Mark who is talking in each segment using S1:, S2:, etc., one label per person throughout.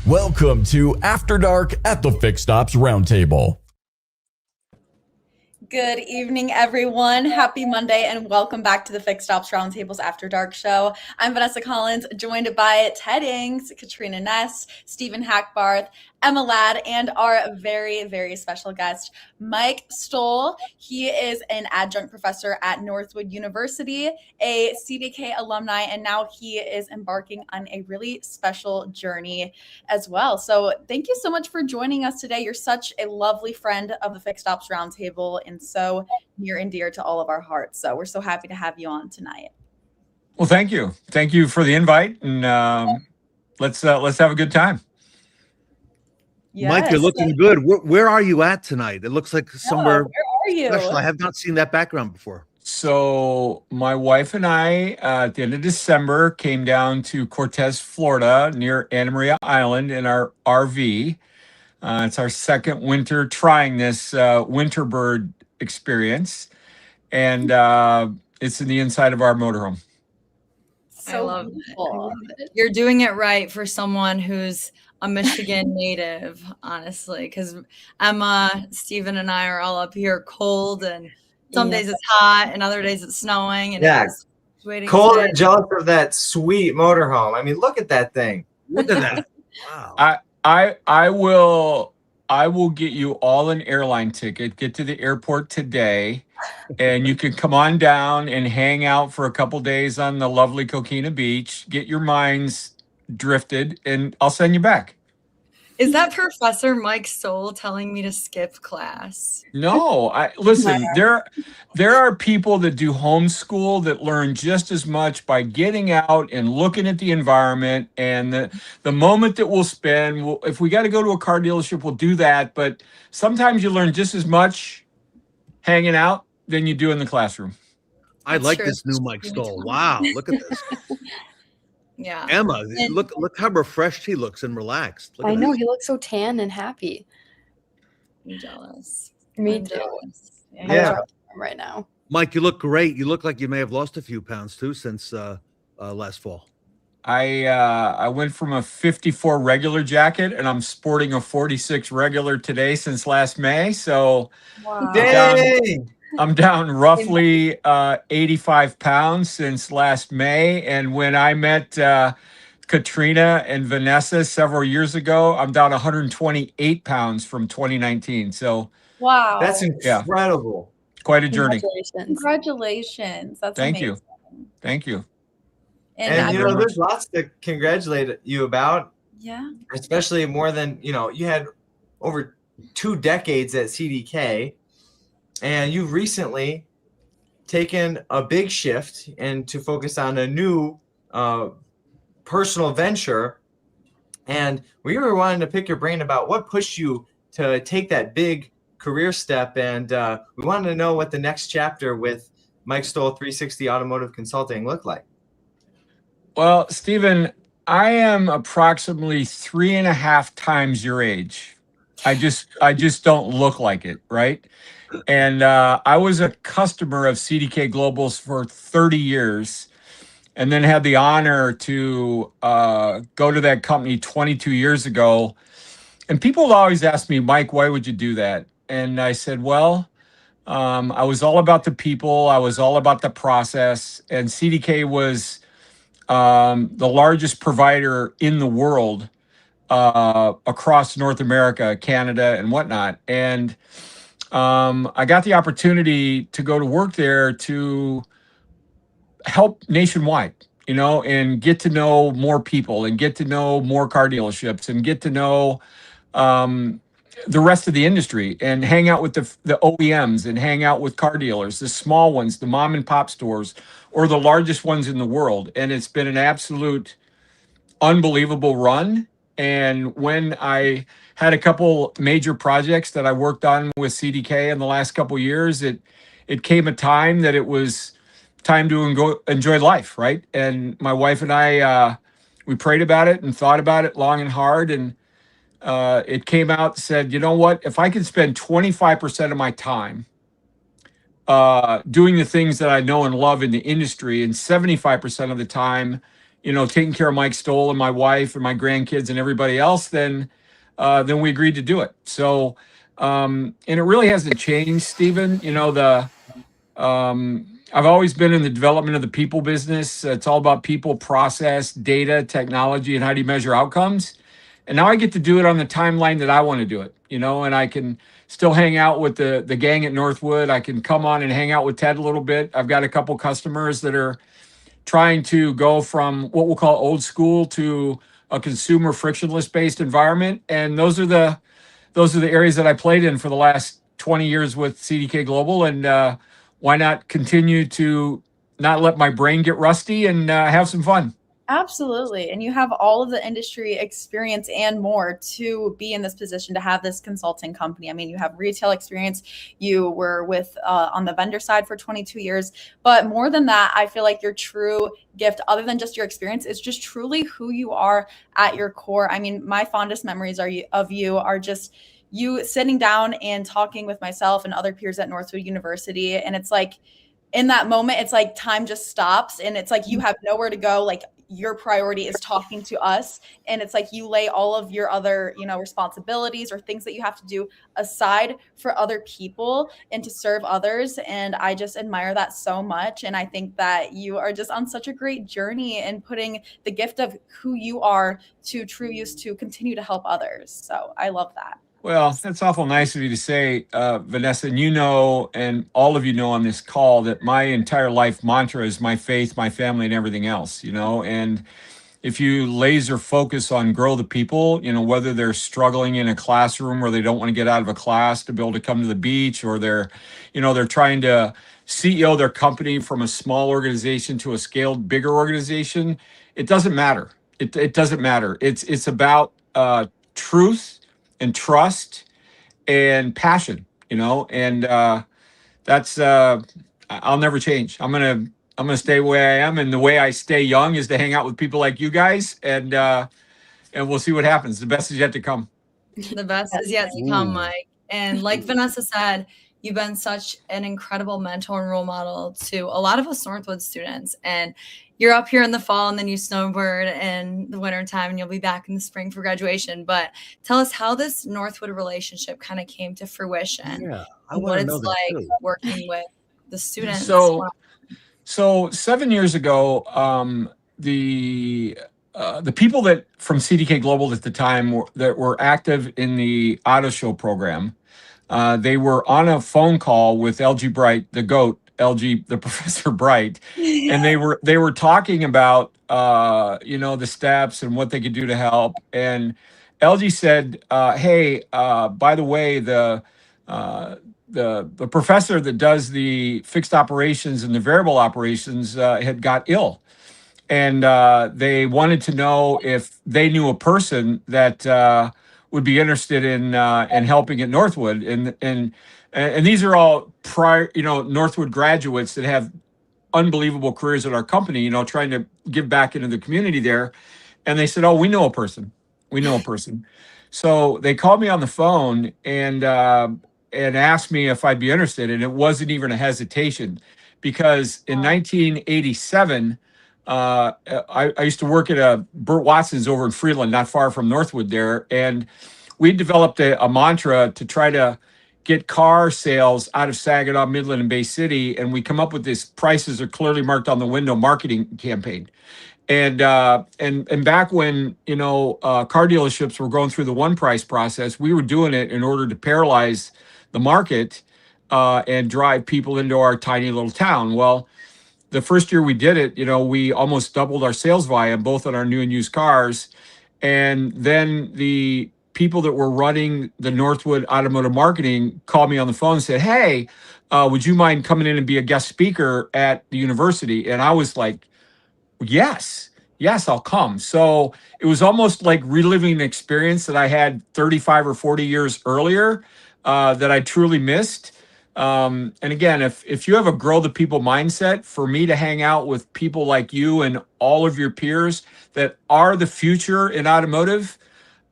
S1: Welcome to After Dark at the Fixed Ops Roundtable.
S2: Good evening, everyone. Happy Monday, and welcome back to the Fixed Ops Roundtable's After Dark show. I'm Vanessa Collins, joined by Ted Ings, Katrina Ness, Stephen Hackbarth, Emma Ladd, and our very, very special guest, Mike Stoll. He is an adjunct professor at Northwood University, a CDK alumni, and now he is embarking on a really special journey as well. So thank you so much for joining us today. You're such a lovely friend of the Fixed Ops Roundtable and so near and dear to all of our hearts. So we're so happy to have you on tonight.
S3: Well, thank you. Thank you for the invite, and let's have a good time.
S4: Yes. Mike, you're looking good. Where are you at tonight? It looks like somewhere.
S2: Where are you?
S4: Special. I have not seen that background before.
S3: So my wife and I, at the end of December, came down to Cortez, Florida, near Anna Maria Island in our RV. It's our second winter trying this winter bird experience, and it's in the inside of our motorhome.
S2: So
S5: I love it. You're doing it right for someone who's a Michigan native, honestly, because Emma, Stephen, and I are all up here cold, and some days it's hot, and other days it's snowing, and it's waiting.
S6: Cold and jealous of that sweet motorhome. I mean, look at that thing.
S4: Look at that! Wow.
S3: I will get you all an airline ticket. Get to the airport today, and you can come on down and hang out for a couple days on the lovely Coquina Beach. Get your minds drifted, and I'll send you back.
S5: Is that Professor Mike Stoll telling me to skip class?
S3: No, listen, there are people that do homeschool that learn just as much by getting out and looking at the environment, and the moment that we'll spend, if we got to go to a car dealership, we'll do that. But sometimes you learn just as much hanging out than you do in the classroom.
S4: I like this new Mike Stoll. Wow, look at this.
S5: Yeah.
S4: Emma, look how refreshed he looks and relaxed.
S7: I know, he looks so tan and happy.
S5: I'm jealous.
S7: Me
S5: I'm
S7: too.
S5: jealous.
S6: Yeah.
S7: Right now.
S4: Mike, you look great. You look like you may have lost a few pounds too since last fall.
S3: I went from a 54 regular jacket, and I'm sporting a 46 regular today since last May. So
S2: Wow.
S3: I'm down roughly 85 pounds since last May. And when I met Katrina and Vanessa several years ago, I'm down 128 pounds from 2019. So
S2: Wow.
S6: That's incredible.
S3: quite a journey.
S2: Congratulations. That's
S3: Thank
S2: amazing.
S3: you. Thank you.
S6: And you know, there's lots to congratulate you about.
S2: Yeah.
S6: Especially more than, you had over 2 decades at CDK. And you've recently taken a big shift and to focus on a new personal venture. And we were wanting to pick your brain about what pushed you to take that big career step. And we wanted to know what the next chapter with Mike Stoll 360 Automotive Consulting looked like.
S3: Well, Stephen, I am approximately 3.5 times your age. I just don't look like it, right? And I was a customer of CDK Global's for 30 years, and then had the honor to go to that company 22 years ago. And people always ask me, Mike, why would you do that? And I said, well, I was all about the people. I was all about the process. And CDK was the largest provider in the world across North America, Canada, and whatnot. And I got the opportunity to go to work there to help nationwide, and get to know more people and get to know more car dealerships and get to know the rest of the industry and hang out with the OEMs and hang out with car dealers, the small ones, the mom and pop stores, or the largest ones in the world. And it's been an absolute unbelievable run. And when I had a couple major projects that I worked on with CDK in the last couple of years, it came a time that it was time to enjoy life, right? And my wife and I, we prayed about it and thought about it long and hard. And it came out and said, you know what, if I could spend 25% of my time doing the things that I know and love in the industry, and 75% of the time, taking care of Mike Stoll and my wife and my grandkids and everybody else, then we agreed to do it. So, and it really hasn't changed, Stephen. I've always been in the development of the people business. It's all about people, process, data, technology, and how do you measure outcomes. And now I get to do it on the timeline that I want to do it, and I can still hang out with the gang at Northwood. I can come on and hang out with Ted a little bit. I've got a couple customers that are trying to go from what we'll call old school to a consumer frictionless based environment. And those are the areas that I played in for the last 20 years with CDK Global. And why not continue to not let my brain get rusty and have some fun?
S2: Absolutely. And you have all of the industry experience and more to be in this position, to have this consulting company. I mean, you have retail experience. You were with on the vendor side for 22 years. But more than that, I feel like your true gift, other than just your experience, is just truly who you are at your core. I mean, my fondest memories of you are just you sitting down and talking with myself and other peers at Northwood University. And it's like, in that moment, it's like time just stops, and it's like you have nowhere to go. Like, your priority is talking to us, and it's like you lay all of your other responsibilities or things that you have to do aside for other people and to serve others. And I just admire that so much, and I think that you are just on such a great journey and putting the gift of who you are to true use to continue to help others. So I love that.
S3: Well, that's awful nice of you to say, Vanessa. And and all of you know on this call that my entire life mantra is my faith, my family, and everything else, And if you laser focus on grow the people, whether they're struggling in a classroom or they don't want to get out of a class to be able to come to the beach, or they're trying to CEO their company from a small organization to a scaled bigger organization, it doesn't matter. It doesn't matter. It's about truth and trust and passion, and that's I'll never change. I'm gonna stay the way I am, and the way I stay young is to hang out with people like you guys, and we'll see what happens. The best is yet to come.
S5: The best is yet to come, Mike. And like Vanessa said, you've been such an incredible mentor and role model to a lot of us Northwood students. And you're up here in the fall, and then you snowboard in the winter time, and you'll be back in the spring for graduation. But tell us how this Northwood relationship kind of came to fruition.
S4: Yeah,
S5: I what it's like working with the students.
S3: So 7 years ago, the people that from CDK Global at the time that were active in the auto show program, they were on a phone call with LG Bright, the GOAT, the Professor Bright, and they were talking about the steps and what they could do to help. And LG said, "Hey, by the way, the professor that does the fixed operations and the variable operations had got ill, and they wanted to know if they knew a person that would be interested in helping at Northwood." And these are all prior, Northwood graduates that have unbelievable careers at our company, trying to give back into the community there. And they said, "Oh, we know a person. We know a person." So they called me on the phone and asked me if I'd be interested. And it wasn't even a hesitation, because in 1987, I used to work at Burt Watson's over in Freeland, not far from Northwood there. And we developed a mantra to try to get car sales out of Saginaw, Midland, and Bay City. And we come up with this prices are clearly marked on the window marketing campaign. And back when, car dealerships were going through the one price process, we were doing it in order to paralyze the market and drive people into our tiny little town. Well, the first year we did it, we almost doubled our sales volume, both on our new and used cars. And then the people that were running the Northwood automotive marketing called me on the phone and said, "Hey, would you mind coming in and be a guest speaker at the university?" And I was like, yes, I'll come. So it was almost like reliving an experience that I had 35 or 40 years earlier that I truly missed. And again, if you have a grow the people mindset, for me to hang out with people like you and all of your peers that are the future in automotive,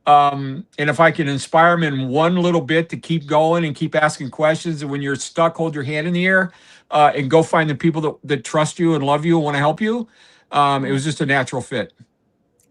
S3: and if I can inspire them in one little bit to keep going and keep asking questions, and when you're stuck, hold your hand in the air and go find the people that trust you and love you and want to help you, It was just a natural fit.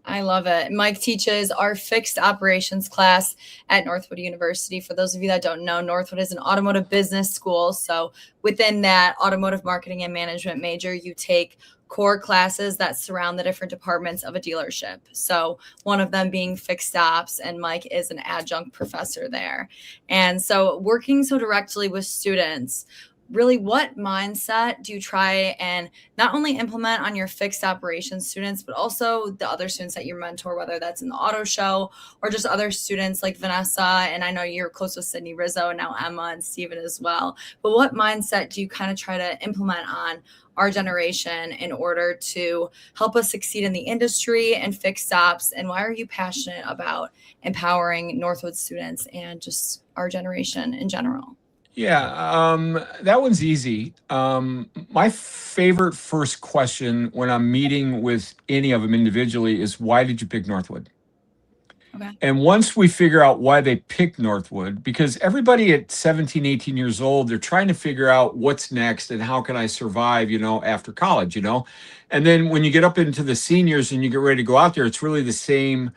S5: I love it. Mike teaches our fixed operations class at Northwood University. For those of you that don't know, Northwood is an automotive business school. So within that automotive marketing and management major, you take core classes that surround the different departments of a dealership. So one of them being fixed ops, and Mike is an adjunct professor there. And so working so directly with students, really, what mindset do you try and not only implement on your fixed operations students, but also the other students that you mentor, whether that's in the auto show or just other students like Vanessa? And I know you're close with Sydney Rizzo and now Emma and Steven as well. But what mindset do you kind of try to implement on our generation in order to help us succeed in the industry and fixed ops? And why are you passionate about empowering Northwood students and just our generation in general?
S3: Yeah, that one's easy. My favorite first question when I'm meeting with any of them individually is, why did you pick Northwood?
S5: Okay.
S3: And once we figure out why they picked Northwood, because everybody at 17, 18 years old, they're trying to figure out what's next and how can I survive, after college, And then when you get up into the seniors and you get ready to go out there, it's really the same,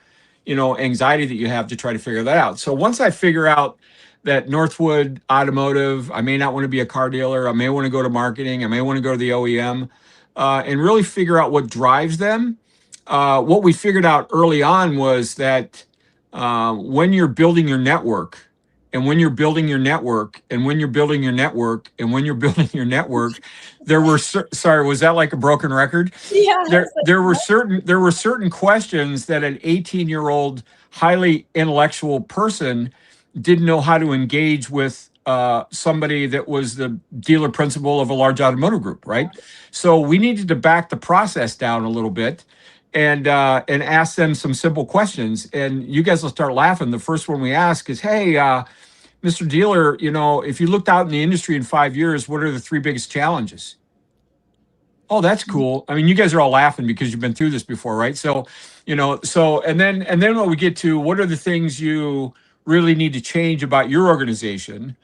S3: anxiety that you have to try to figure that out. So once I figure out that Northwood Automotive, I may not want to be a car dealer, I may want to go to marketing, I may want to go to the OEM, and really figure out what drives them. What we figured out early on was that when you're building your network, and when you're building your network, and when you're building your network, and when you're building your network, there were sorry, was that like a broken record?
S2: Yeah.
S3: There were certain questions that an 18-year-old highly intellectual person didn't know how to engage with somebody that was the dealer principal of a large automotive group, right? So we needed to back the process down a little bit and ask them some simple questions. And you guys will start laughing. The first one we ask is, hey, Mr. Dealer, if you looked out in the industry in 5 years, what are the 3 biggest challenges? Oh, that's cool. I mean, you guys are all laughing because you've been through this before, right? So, and then when we get to what are the things you really need to change about your organization,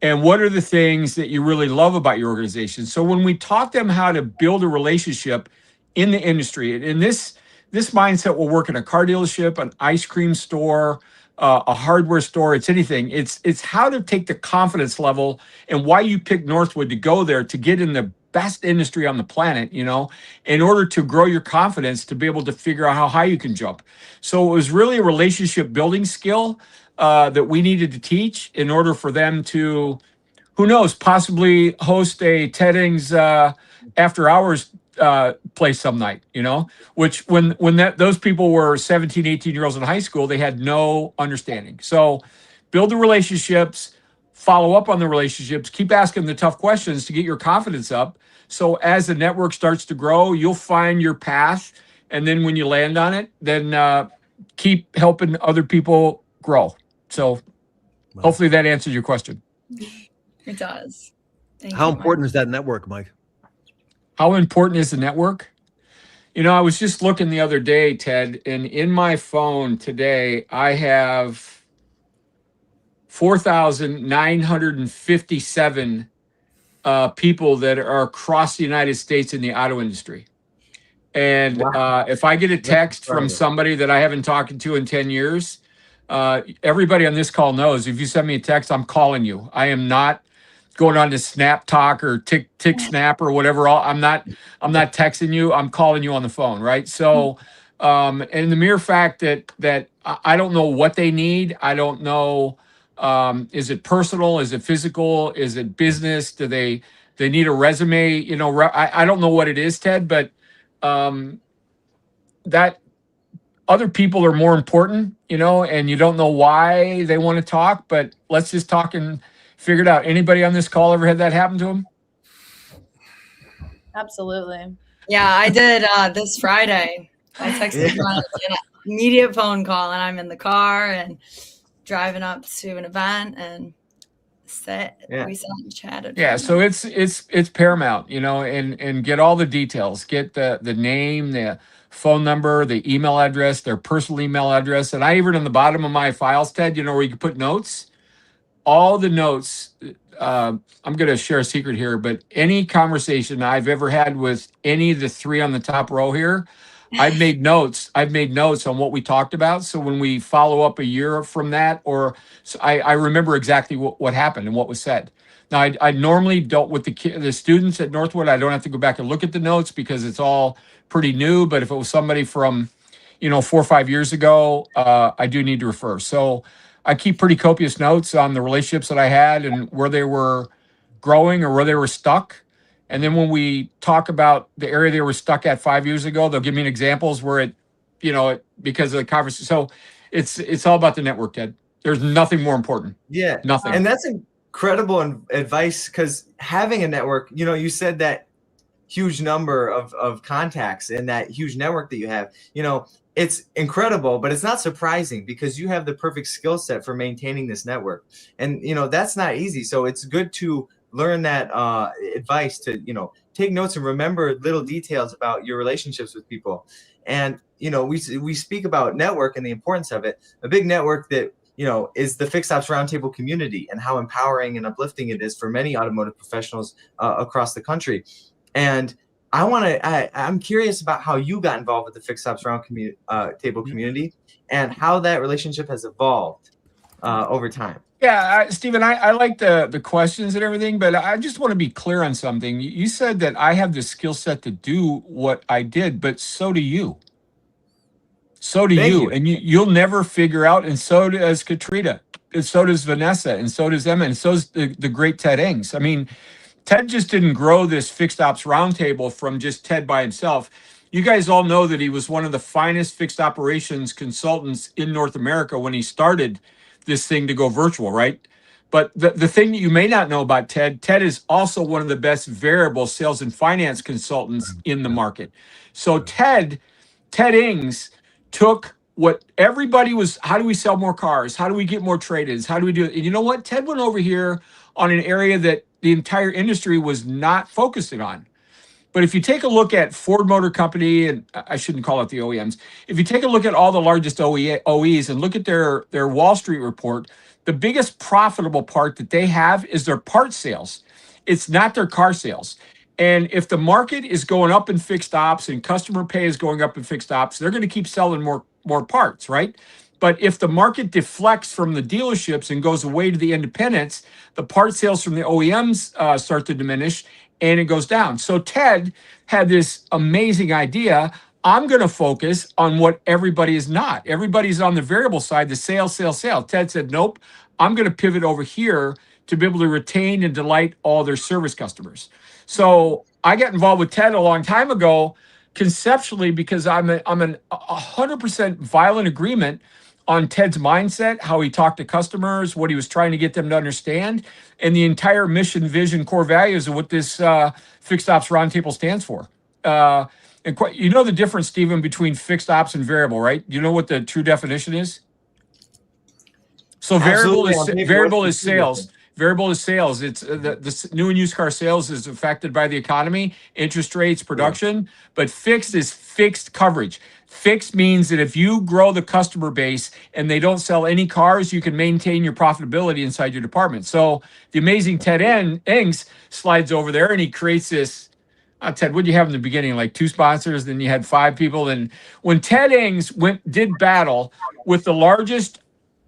S3: and what are the things that you really love about your organization. So when we taught them how to build a relationship in the industry, and this mindset will work in a car dealership, an ice cream store, a hardware store, it's anything. It's how to take the confidence level and why you pick Northwood to go there to get in the best industry on the planet, in order to grow your confidence to be able to figure out how high you can jump. So it was really a relationship building skill that we needed to teach in order for them to, who knows, possibly host a TEDx after hours place some night, which when those people were 17, 18-year-olds in high school, they had no understanding. So build the relationships, follow up on the relationships, keep asking the tough questions to get your confidence up. So as the network starts to grow, you'll find your path. And then when you land on it, then keep helping other people grow. So hopefully that answers your question.
S5: It does.
S4: How important is that network, Mike?
S3: How important is the network? I was just looking the other day, Ted, and in my phone today, I have 4,957 people that are across the United States in the auto industry. And if I get a text from somebody that I haven't talked to in 10 years, everybody on this call knows if you send me a text, I'm calling you. I am not going on to Snap Talk or Tick Snap or whatever. I'm not texting you. I'm calling you on the phone, right? So, and the mere fact that I don't know what they need. I don't know. Is it personal? Is it physical? Is it business? Do they need a resume? I don't know what it is, Ted, but that other people are more important, and you don't know why they want to talk, but let's just talk and figure it out. Anybody on this call ever had that happen to them?
S2: Absolutely.
S5: Yeah, I did this Friday. I texted an immediate phone call, and I'm in the car and driving up to an event, and we sat and chatted.
S3: Yeah, so it's paramount, and get all the details. Get the name, the phone number, the email address, their personal email address. And I even on the bottom of my files, Ted, where you can put notes, all the notes. I'm going to share a secret here, but any conversation I've ever had with any of the three on the top row here, I've made notes. I've made notes on what we talked about. So when we follow up a year from that, so I remember exactly what happened and what was said. Now, I normally don't with the students at Northwood. I don't have to go back and look at the notes because it's all pretty new. But if it was somebody from, 4 or 5 years ago, I do need to refer. So I keep pretty copious notes on the relationships that I had and where they were growing or where they were stuck. And then when we talk about the area they were stuck at 5 years ago, they'll give me examples where because of the conversation. So it's all about the network, Ted. There's nothing more important.
S6: Yeah,
S3: nothing.
S6: And that's incredible advice, because having a network, you said that huge number of contacts and that huge network that you have, it's incredible, but it's not surprising because you have the perfect skill set for maintaining this network. And, that's not easy. So it's good to learn that advice to, take notes and remember little details about your relationships with people. And, we speak about network and the importance of it. A big network that, is the Fixed Ops Roundtable community and how empowering and uplifting it is for many automotive professionals across the country. And I'm curious about how you got involved with the Fixed Ops Roundtable community and how that relationship has evolved over time.
S3: Yeah, Stephen, I like the questions and everything, but I just want to be clear on something. You said that I have the skill set to do what I did, but so do you. So do you. And you'll never figure out, and so does Katrina, and so does Vanessa, and so does Emma, and so does the great Ted Ings. I mean, Ted just didn't grow this Fixed Ops Roundtable from just Ted by himself. You guys all know that he was one of the finest fixed operations consultants in North America when he started this thing to go virtual, right? But the thing that you may not know about Ted is also one of the best variable sales and finance consultants in the market. So Ted Ings took what everybody was, how do we sell more cars? How do we get more trade-ins? How do we do it? And you know what? Ted went over here on an area that the entire industry was not focusing on. But if you take a look at Ford Motor Company, and I shouldn't call it the OEMs, if you take a look at all the largest OEs and look at their Wall Street report, the biggest profitable part that they have is their part sales. It's not their car sales. And if the market is going up in fixed ops and customer pay is going up in fixed ops, they're going to keep selling more parts, right? But if the market deflects from the dealerships and goes away to the independents, the part sales from the OEMs start to diminish and it goes down. So Ted had this amazing idea. I'm going to focus on what everybody is not. Everybody's on the variable side, the sales. Ted said, nope, I'm going to pivot over here to be able to retain and delight all their service customers. So I got involved with Ted a long time ago, conceptually, because I'm in 100% violent agreement on Ted's mindset, how he talked to customers, what he was trying to get them to understand, and the entire mission, vision, core values of what this Fixed Ops Roundtable stands for. And you know the difference, Stephen, between fixed ops and variable, right? You know what the true definition is? So variable is sales. Variable is sales. It's the new and used car sales is affected by the economy, interest rates, production, but fixed is fixed coverage. Fixed means that if you grow the customer base and they don't sell any cars, you can maintain your profitability inside your department. So the amazing Ted Ings slides over there and he creates this. Ted, what did you have in the beginning? Like 2 sponsors, then you had 5 people. And when Ted Ings did battle with the largest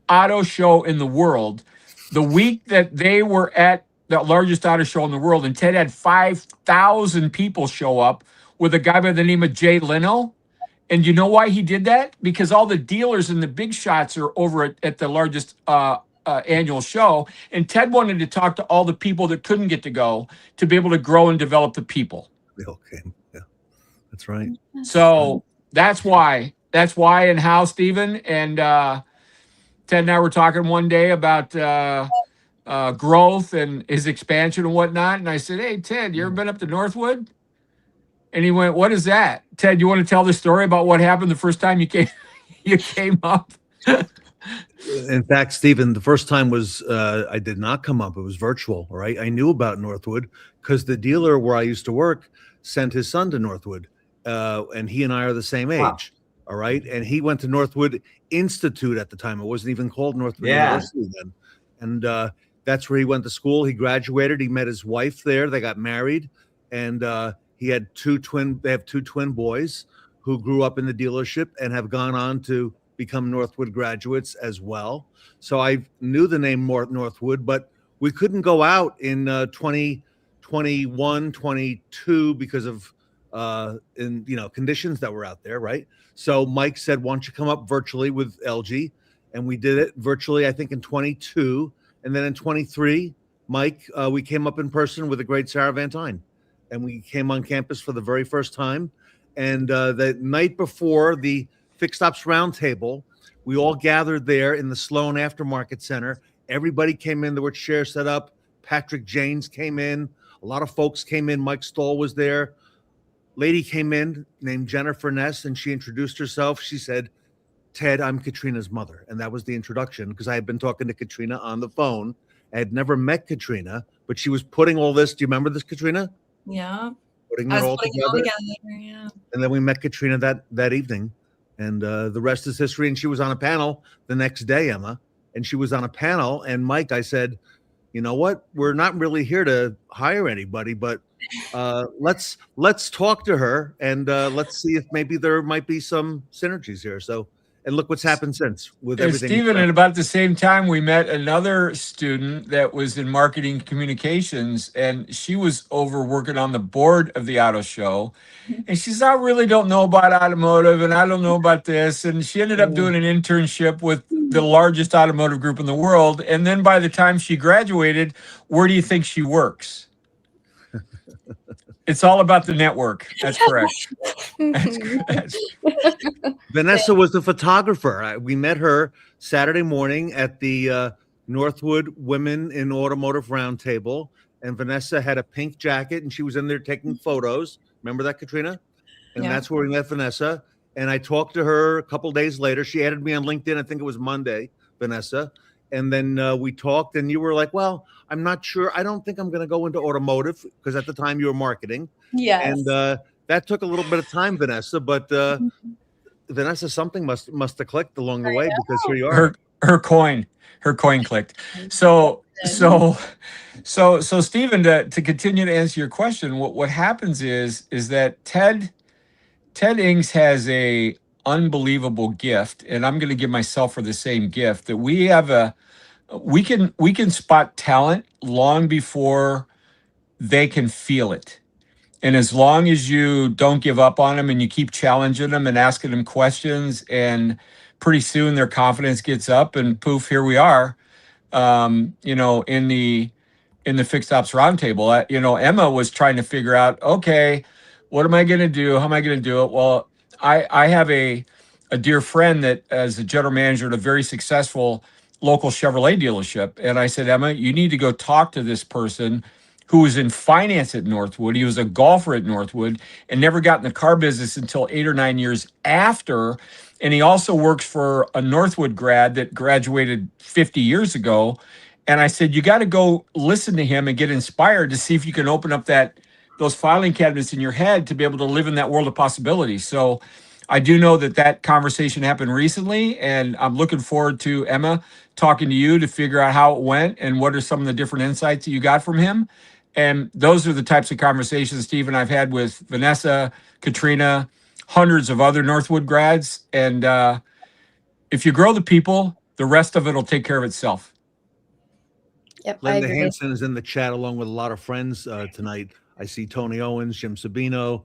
S3: auto show in the world, the week that they were at the largest auto show in the world, and Ted had 5,000 people show up with a guy by the name of Jay Leno. And you know why he did that? Because all the dealers and the big shots are over at the largest annual show. And Ted wanted to talk to all the people that couldn't get to go to be able to grow and develop the people.
S4: Okay. Yeah, that's right.
S3: So that's why and how, Stephen. And Ted and I were talking one day about growth and his expansion and whatnot. And I said, hey, Ted, you ever been up to Northwood? And he went, what is that? Ted, you want to tell the story about what happened the first time you came up?
S4: In fact, Stephen, the first time was I did not come up. It was virtual, all right? I knew about Northwood because the dealer where I used to work sent his son to Northwood, and he and I are the same age, wow. All right? And he went to Northwood Institute at the time. It wasn't even called Northwood University then. And That's where he went to school. He graduated. He met his wife there. They got married, and he had They have two twin boys who grew up in the dealership and have gone on to become Northwood graduates as well. So I knew the name Northwood, but we couldn't go out in 2021, 22 because of conditions that were out there, right? So Mike said, "Why don't you come up virtually with LG?" And we did it virtually, I think, in 22, and then in 23, Mike, we came up in person with the great Sarah Van Tyne, and we came on campus for the very first time. And the night before the Fixed Ops Roundtable, we all gathered there in the Sloan Aftermarket Center. Everybody came in. There were chairs set up. Patrick Janes came in. A lot of folks came in. Mike Stoll was there. Lady came in named Jennifer Ness, and she introduced herself. She said, "Ted, I'm Katrina's mother." And that was the introduction, because I had been talking to Katrina on the phone. I had never met Katrina, but she was putting all this. Do you remember this, Katrina?
S5: Yeah.
S4: Putting
S5: I
S4: it
S5: was
S4: all
S5: putting it all
S4: together.
S5: together. Yeah.
S4: And then we met Katrina that evening, and the rest is history. And she was on a panel the next day, Emma, and she was on a panel. And Mike, I said, "You know what? We're not really here to hire anybody, but let's talk to her, and let's see if maybe there might be some synergies here." So, and look what's happened since with
S3: And
S4: everything.
S3: Stephen, at about the same time, we met another student that was in marketing communications, and she was over working on the board of the auto show. And she said, "I really don't know about automotive, and I don't know about this." And she ended up doing an internship with the largest automotive group in the world. And then by the time she graduated, where do you think she works? It's all about the network. That's correct. That's
S4: Vanessa was the photographer. We met her Saturday morning at the Northwood Women in Automotive Roundtable, and Vanessa had a pink jacket, and she was in there taking photos. Remember that, Katrina? And
S5: Yeah.
S4: that's where we met Vanessa. And I talked to her a couple days later. She added me on LinkedIn. I think it was Monday, Vanessa. And then we talked, and you were like, "Well, I'm not sure. I don't think I'm going to go into automotive," because at the time you were marketing.
S2: Yes.
S4: And that took a little bit of time, Vanessa. But Vanessa, something must have clicked along the way, because here you are.
S3: her coin clicked. So Stephen, to continue to answer your question, what happens is that Ted Ings has a unbelievable gift, and I'm going to give myself for the same gift, that we can spot talent long before they can feel it. And as long as you don't give up on them and you keep challenging them and asking them questions, and pretty soon their confidence gets up, and poof, here we are. In the Fixed Ops Roundtable, Emma was trying to figure out, okay, what am I going to do? How am I going to do it? Well, I have a dear friend that is a general manager at a very successful local Chevrolet dealership. And I said, "Emma, you need to go talk to this person who was in finance at Northwood. He was a golfer at Northwood and never got in the car business until 8 or 9 years after. And he also works for a Northwood grad that graduated 50 years ago." And I said, "You got to go listen to him and get inspired to see if you can open up those filing cabinets in your head to be able to live in that world of possibilities." So I do know that conversation happened recently, and I'm looking forward to Emma talking to you to figure out how it went and what are some of the different insights that you got from him. And those are the types of conversations, Stephen, I've had with Vanessa, Katrina, hundreds of other Northwood grads. And if you grow the people, the rest of it will take care of itself.
S7: Yep, I
S4: Linda
S7: agree.
S4: Hansen is in the chat along with a lot of friends tonight. I see Tony Owens, Jim Sabino,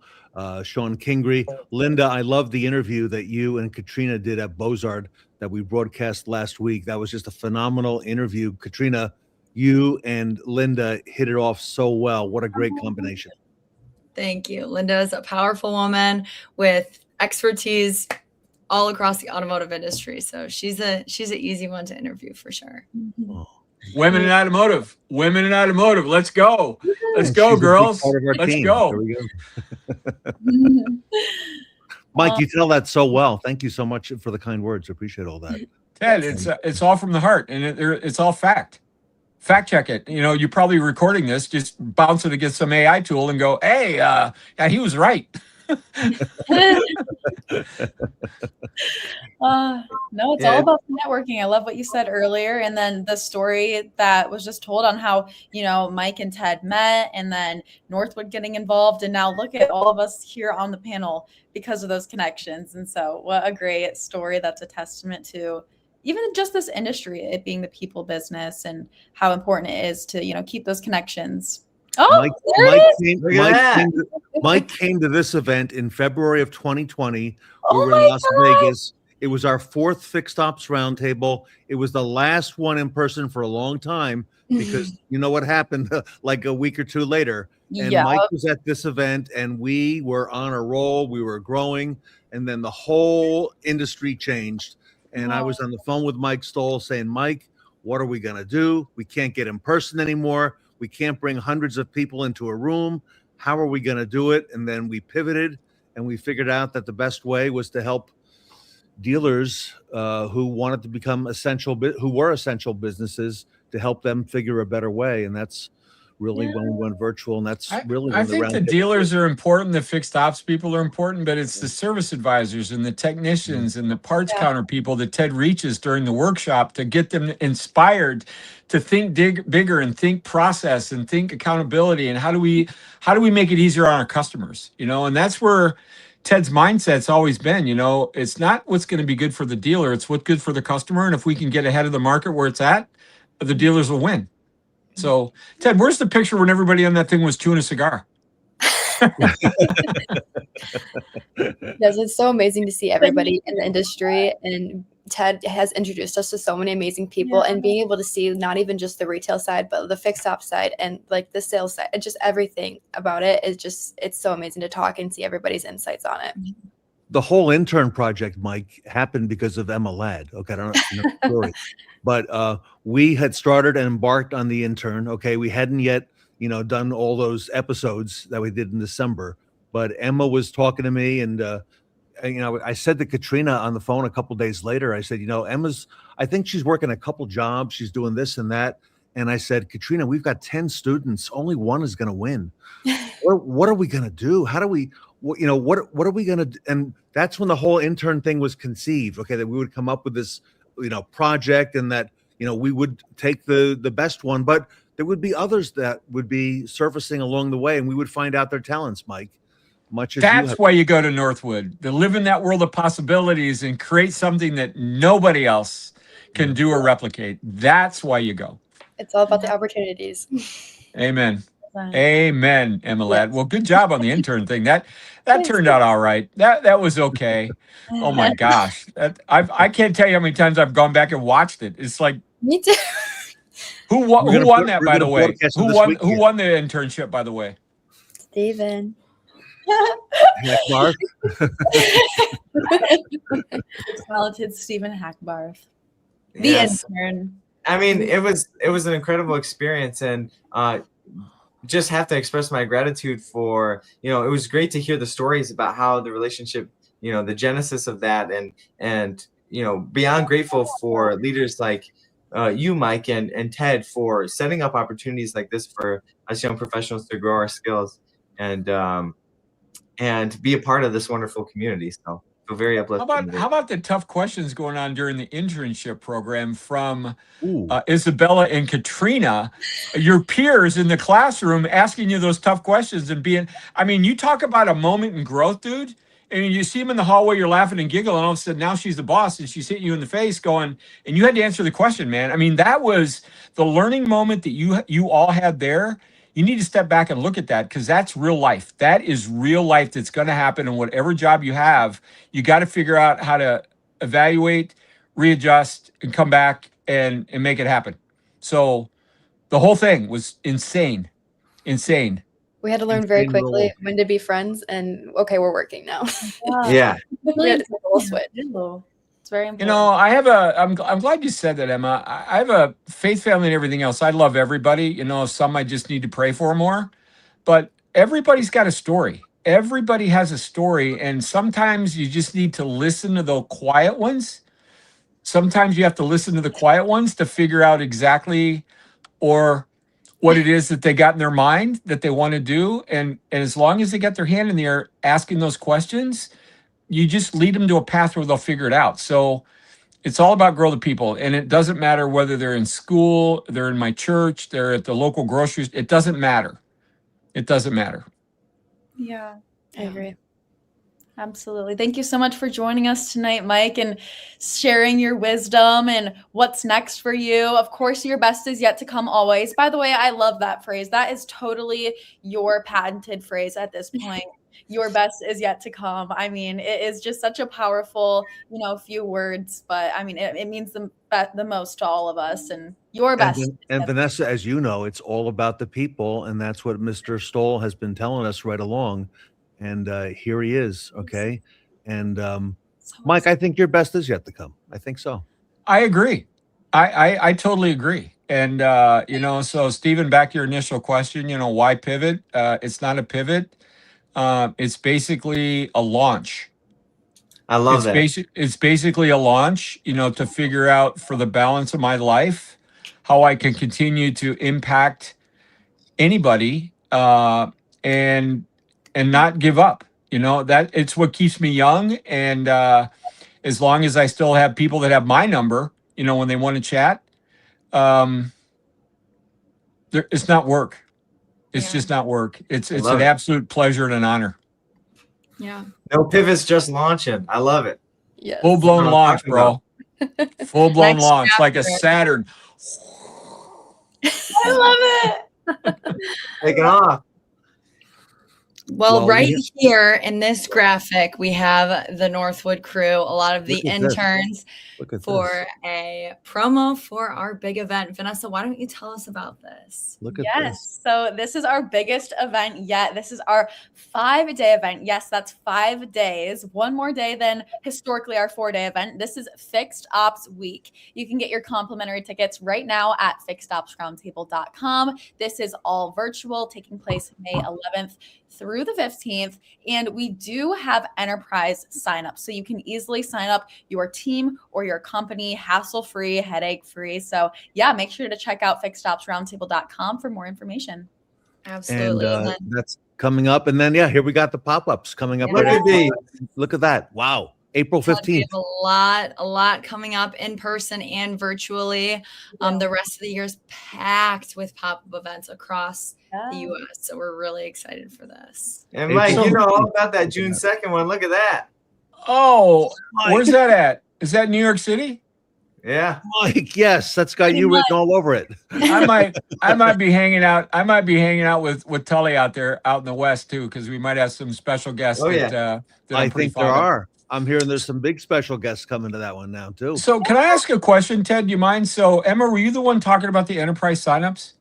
S4: Sean Kingry. Linda, I love the interview that you and Katrina did at Bozard that we broadcast last week. That was just a phenomenal interview. Katrina, you and Linda hit it off so well. What a great combination.
S5: Thank you. Linda is a powerful woman with expertise all across the automotive industry. So she's an easy one to interview for sure.
S4: Oh.
S3: Women in automotive. Let's go. Let's
S4: And
S3: go,
S4: she's a big
S3: girls.
S4: part of our
S3: Let's
S4: team.
S3: go.
S4: There we go. Mike, you tell that so well. Thank you so much for the kind words. I appreciate all that.
S3: Ted, it's all from the heart, and it's all fact. Fact check it. You're probably recording this. Just bounce it against some AI tool and go, "Hey, yeah, he was right."
S2: No, it's
S6: Yeah.
S2: all about networking. I love what you said earlier. And then the story that was just told on how, Mike and Ted met and then Northwood getting involved. And now look at all of us here on the panel because of those connections. And so what a great story. That's a testament to even just this industry, it being the people business and how important it is to, keep those connections. Oh,
S4: Mike came to this event in February of 2020. We
S2: Oh
S4: were
S2: my
S4: in Las
S2: God.
S4: Vegas. It was our 4th Fixed Ops Roundtable. It was the last one in person for a long time because you know what happened like a week or 2 later. And
S2: Yeah.
S4: Mike was at this event and we were on a roll. We were growing. And then the whole industry changed. And I was on the phone with Mike Stoll saying, Mike, what are we going to do? We can't get in person anymore. We can't bring hundreds of people into a room. How are we going to do it? And then we pivoted and we figured out that the best way was to help dealers who wanted to become who were essential businesses, to help them figure a better way. And that's really when we went virtual. And that's really when
S3: I think the dealers are important. The fixed ops people are important, but it's the service advisors and the technicians and the parts counter people that Ted reaches during the workshop to get them inspired to think bigger and think process and think accountability. And how do we make it easier on our customers? And that's where Ted's mindset's always been, it's not what's going to be good for the dealer, it's what's good for the customer. And if we can get ahead of the market where it's at, the dealers will win. So, Ted, where's the picture when everybody on that thing was chewing a cigar?
S7: Yes, it's so amazing to see everybody in the industry, and Ted has introduced us to so many amazing people, and being able to see not even just the retail side, but the fixed ops side and like the sales side, and just everything about it is it's so amazing to talk and see everybody's insights on it.
S4: The whole intern project, Mike, happened because of Emma Ladd. Okay, I don't know the story, but we had started and embarked on the intern. Okay, we hadn't yet, done all those episodes that we did in December. But Emma was talking to me, and I said to Katrina on the phone a couple days later, I said, I think she's working a couple jobs. She's doing this and that. And I said, Katrina, we've got 10 students. Only one is going to win. What are we going to do? How do we, what are we going to do? And that's when the whole intern thing was conceived. Okay, that we would come up with this, project, and that, we would take the best one, but there would be others that would be surfacing along the way, and we would find out their talents, Mike.
S3: That's why you go to Northwood, to live in that world of possibilities and create something that nobody else can do or replicate. That's why you go.
S7: It's all about the opportunities.
S3: Amen. Amen, Emma Ladd. Well, good job on the intern thing. That turned out all right. That was okay. Oh my gosh. I can't tell you how many times I've gone back and watched it. It's like,
S7: Me too.
S3: Who won that, by the way? Who won the internship, by the way?
S7: Steven.
S4: Hackbarth.
S2: Talented Stephen Hackbarth. The
S6: Yes.
S2: intern.
S6: I mean, it was an incredible experience, and just have to express my gratitude for, it was great to hear the stories about how the relationship, the genesis of that, and beyond grateful for leaders like you, Mike, and Ted, for setting up opportunities like this for us young professionals to grow our skills and be a part of this wonderful community. So feel very uplifted.
S3: How about the tough questions going on during the internship program from Isabella and Katrina, your peers in the classroom, asking you those tough questions and you talk about a moment in growth, dude. And you see them in the hallway, you're laughing and giggling, and all of a sudden now she's the boss and she's hitting you in the face going, and you had to answer the question, man. I mean, that was the learning moment that you all had there. You need to step back and look at that, because that's real life. That is real life that's going to happen in whatever job you have. You got to figure out how to evaluate, readjust, and come back and make it happen. So the whole thing was insane.
S7: We had to learn very quickly when to be friends, and okay, we're working now.
S6: Yeah.
S7: We had to take a little switch.
S2: It's very important.
S3: I'm glad you said that, Emma. I have a faith family and everything else. I love everybody. Some I just need to pray for more, but everybody's got a story. Everybody has a story. And sometimes you just need to listen to the quiet ones. Sometimes you have to listen to the quiet ones to figure out exactly or what it is that they got in their mind that they want to do. And as long as they get their hand in the air asking those questions, you just lead them to a path where they'll figure it out. So it's all about grow the people. And it doesn't matter whether they're in school, they're in my church, they're at the local groceries. It doesn't matter. It doesn't matter.
S2: Yeah.
S7: I agree.
S2: Absolutely. Thank you so much for joining us tonight, Mike, and sharing your wisdom and what's next for you. Of course, your best is yet to come always. By the way, I love that phrase. That is totally your patented phrase at this point. Your best is yet to come. I mean, it is just such a powerful, few words, but I mean, it means the most to all of us, and your best.
S4: And Vanessa, as you know, it's all about the people. And that's what Mr. Stoll has been telling us right along. And here he is. Okay. And Mike, I think your best is yet to come. I think so.
S3: I agree. I totally agree. And, so Stephen, back to your initial question, why pivot? It's not a pivot. It's basically a launch.
S6: I love that.
S3: It's basically a launch, to figure out for the balance of my life how I can continue to impact anybody and not give up. That it's what keeps me young. And as long as I still have people that have my number, when they want to chat, it's not work. It's just not work. It's an absolute pleasure and an honor.
S5: Yeah.
S6: No pivots, just launching. I love it.
S7: Yes.
S3: Full-blown launch, bro. Full-blown
S5: Next
S3: launch, like a
S5: chapter.
S3: Saturn.
S2: I love it.
S6: Taking off.
S5: Well, right here in this graphic, we have the Northwood crew, a lot of the interns for a promo for our big event. Vanessa, why don't you tell us about this?
S4: Look at this.
S2: So this is our biggest event yet. This is our 5-day event. Yes, that's 5 days. One more day than historically our 4-day event. This is Fixed Ops Week. You can get your complimentary tickets right now at fixedopsroundtable.com. This is all virtual, taking place May 11th through the 15th. And we do have enterprise signups. So you can easily sign up your team or your company, hassle-free, headache-free. So yeah, make sure to check out fixedopsroundtable.com for more information.
S5: Absolutely.
S4: And that's coming up. And then, here we got the pop-ups coming up.
S5: Yeah.
S4: Look at that. Wow. April 15th.
S5: We have a lot coming up in person and virtually. The rest of the year is packed with pop-up events across the U.S. So we're really excited for this.
S6: And Mike, you know all about that June 2nd one. Look at that.
S3: Oh, where's that at? Is that New York City?
S6: Yeah.
S4: Mike, yes, that's got you written all over it.
S3: I might be hanging out. I might be hanging out with Tully out there out in the West too, because we might have some special guests.
S4: that I think there are. I'm hearing there's some big special guests coming to that one now too.
S3: So can I ask a question, Ted? Do you mind? So Emma, were you the one talking about the enterprise signups?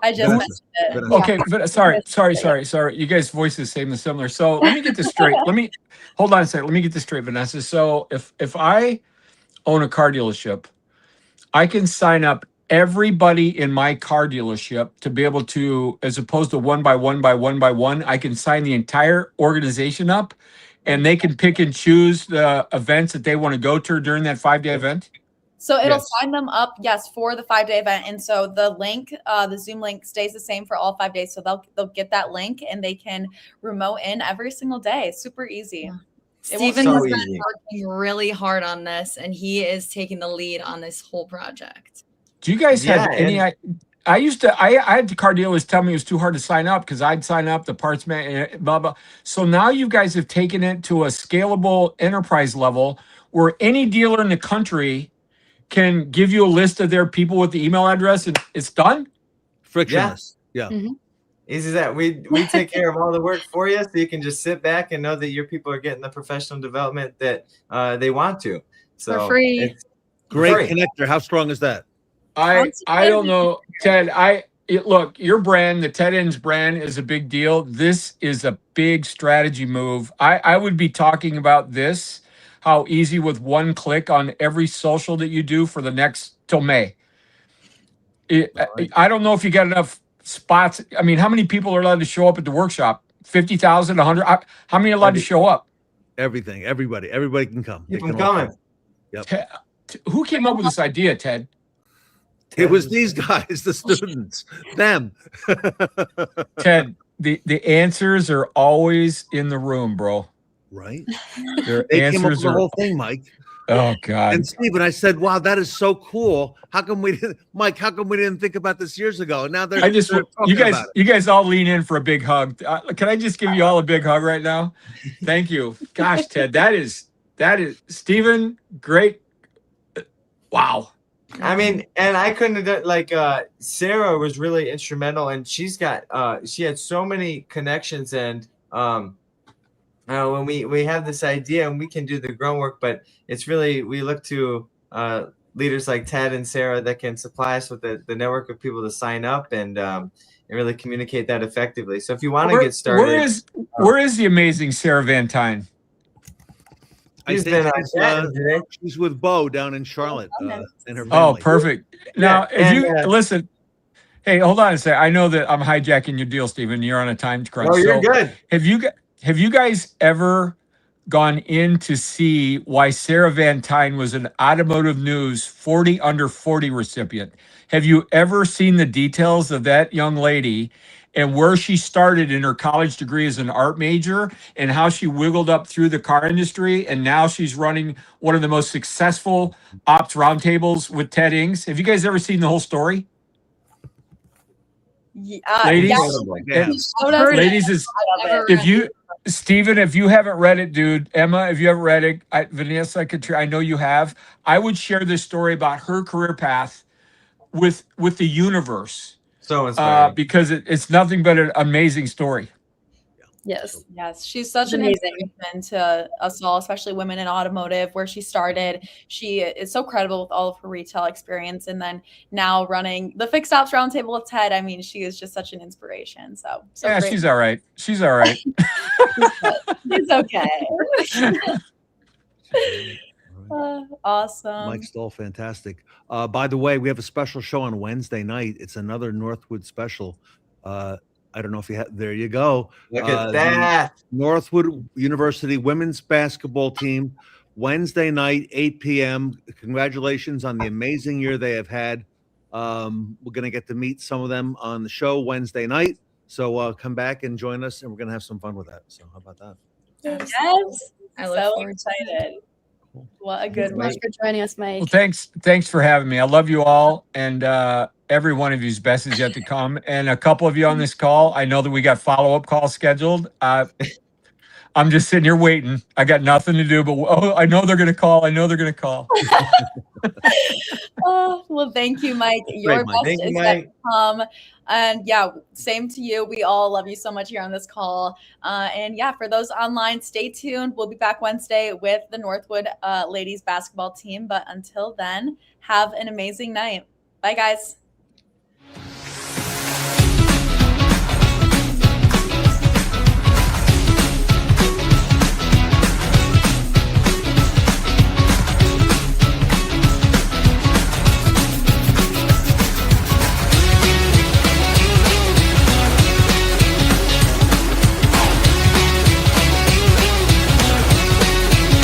S2: I just mentioned it.
S3: Okay, but sorry. You guys' voices seem similar. So let me get this straight. Hold on a second. Let me get this straight, Vanessa. So if I own a car dealership, I can sign up everybody in my car dealership to be able to, as opposed to one by one, I can sign the entire organization up, and they can pick and choose the events that they want to go to during that 5-day event.
S2: So it'll sign them up, for the 5-day event. And so the link, the Zoom link stays the same for all 5 days. So they'll get that link and they can remote in every single day. Super easy.
S5: Yeah. Stephen has been working really hard on this, and he is taking the lead on this whole project.
S3: Do you guys have any? I had the car dealers tell me it was too hard to sign up because I'd sign up the parts man, blah blah. So now you guys have taken it to a scalable enterprise level where any dealer in the country can give you a list of their people with the email address, and it's done.
S4: Frictionless. Yeah.
S7: Mm-hmm.
S6: Easy as that. We take care of all the work for you, so you can just sit back and know that your people are getting the professional development that they want to. So
S5: for free.
S6: It's
S4: great connector. How strong is that?
S3: I don't know, Ted. Look, your brand, the Ted Ends brand, is a big deal. This is a big strategy move. I would be talking about this, how easy with one click on every social that you do for the next till May. I don't know if you got enough spots. I mean, how many people are allowed to show up at the workshop? 50,000, 100? How many are allowed to show up?
S4: Everybody can come.
S6: Keep them coming.
S4: Yep.
S3: Who came up with this idea, Ted?
S4: It was these guys, the students, them.
S3: Ted, the answers are always in the room, bro.
S4: Right?
S3: Their
S4: They came up with
S3: answers
S4: the
S3: are,
S4: whole thing, Mike.
S3: oh God.
S4: And Stephen, I said, "Wow, that is so cool. How come we didn't, Mike? How come we didn't think about this years ago?" And now they're
S3: I just,
S4: they're talking about it.
S3: you guys all lean in for a big hug. Can I just give you all a big hug right now? Thank you. Gosh, Ted, that is Stephen, great. Wow.
S6: I mean, and I couldn't have done, like Sarah was really instrumental, and she's got she had so many connections, and when we have this idea and we can do the groundwork, but it's really, we look to leaders like Ted and Sarah that can supply us with the network of people to sign up and really communicate that effectively. So if you want to get started,
S3: where is the amazing Sarah Van Tyne?
S4: I think she's with Bo down in Charlotte, and her family.
S3: Oh, perfect. Now,
S6: Yeah,
S3: if you listen, hey, hold on a second. I know that I'm hijacking your deal, Stephen. You're on a time crunch.
S6: Oh, you're good.
S3: Have you guys ever gone in to see why Sarah Van Tyne was an Automotive News 40 under 40 recipient? Have you ever seen the details of that young lady and where she started in her college degree as an art major and how she wiggled up through the car industry, and now she's running one of the most successful ops roundtables with Ted Ings? Have you guys ever seen the whole story? Ladies, Stephen, if you haven't read it, dude, Emma, if you haven't read it, Vanessa, Katrina, I know you have. I would share this story about her career path with the universe.
S6: So inspiring.
S3: Because it's nothing but an amazing story.
S7: Yes.
S2: Yes, she's such an inspiration to us all, especially women in automotive, where she started. She is so credible with all of her retail experience, and then now running the Fixed Ops Roundtable with Ted. I mean, she is just such an inspiration. So
S3: yeah,
S2: great.
S3: She's all right. She's all right.
S2: She's okay. Awesome.
S4: Mike Stoll, fantastic. By the way, we have a special show on Wednesday night. It's another Northwood special. I don't know if you have. There you go.
S6: Look at that.
S4: Northwood University women's basketball team, Wednesday night, 8 p.m. Congratulations on the amazing year they have had. We're going to get to meet some of them on the show Wednesday night. So come back and join us, and we're going to have some fun with that. So how about that?
S2: Yes.
S5: I look
S2: So
S5: forward to
S2: excited. What a good
S7: Thanks for joining us, Mike.
S3: Well, thanks for having me. I love you all, and every one of you's best is yet to come. And a couple of you on this call, I know that we got follow-up calls scheduled. I'm just sitting here waiting. I got nothing to do, but I know they're going to call.
S2: Well, thank you, Mike. Your best is yet to come. And yeah, same to you. We all love you so much here on this call. And yeah, for those online, stay tuned. We'll be back Wednesday with the Northwood ladies basketball team. But until then, have an amazing night. Bye, guys.